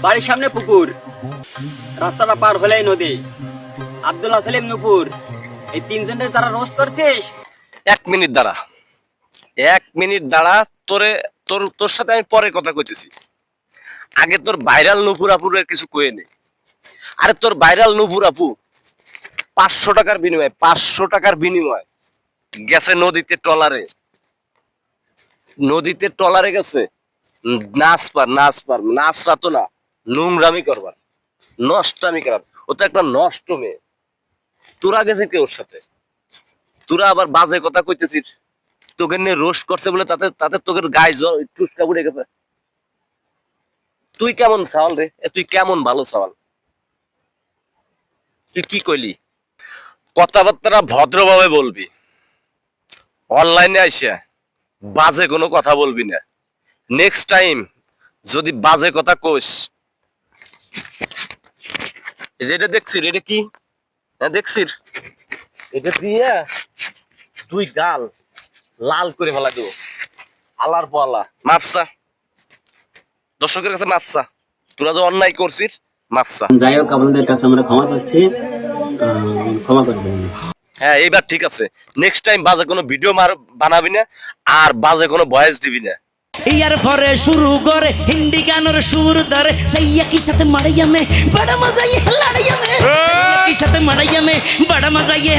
বাড়ির সামনে পুকুর, রাস্তাটা পার হলেই নদী। আব্দুল্লাহ সেলিম নূপুর, এই তিনজনের যারা রোস্ট করছিস। 1 মিনিট দাঁড়া, 1 মিনিট দাঁড়া। তোর সাথে আমি পরে কথা কইতেছি। আগে তোর ভাইরাল নূপুর আপুরের কিছু কয়ে নে। আরে তোর ভাইরাল নূপুর আপু 500 টাকার বিনিময়ে, 500 টাকার বিনিময়ে গেছে নদীতে ট্রলারে গেছে নাচরা তো না, নোংরামি করবার, নষ্টামি করার। ও তো একটা নষ্ট মেয়ে। তোরা গেছিস কে ওর সাথে? তোরা আবার বাজে কথা কইতেছিস। তোকে নিয়ে রোস্ট করছে বলে তাতে তোকে গায়ে টুসকা উড়ে গেছে। তুই কেমন সাওয়াল রে? তুই কেমন ভালো সাওয়াল? তুই কি কইলি? কথাবার্তা ভদ্রভাবে বলবি। অনলাইনে আইসা বাজে কোনো কথা বলবি না। নেক্সট টাইম যদি বাজে কথা কইস, এই যে এটা দেখছিস, এটা কি? হ্যাঁ দেখছিস, এটা দিয়ে তুই গাল লাল করে ফেলা দেবো। আলার পালা মাপসা, দর্শকের কাছে মাপসা। তোরা যে অন্যায় করছিস, মাপসা। যাই হোক, আপনাদের কাছে আমরা ক্ষমা চাচ্ছি, ক্ষমা করবেন। হ্যাঁ এইবার ঠিক আছে। নেক্সট টাইম বাজে কোনো ভিডিও বানাবি না, আর বাজে কোনো ভয়েস দিবি না। ইয়ার পরে শুরু করে হিন্দি গানের সুর ধরে সেই একই সাথে মারাইয়া মে বড় মজা ইয়ে লড়াইয়া মে, সেই একই সাথে মারাইয়া মে বড় মজা ইয়ে।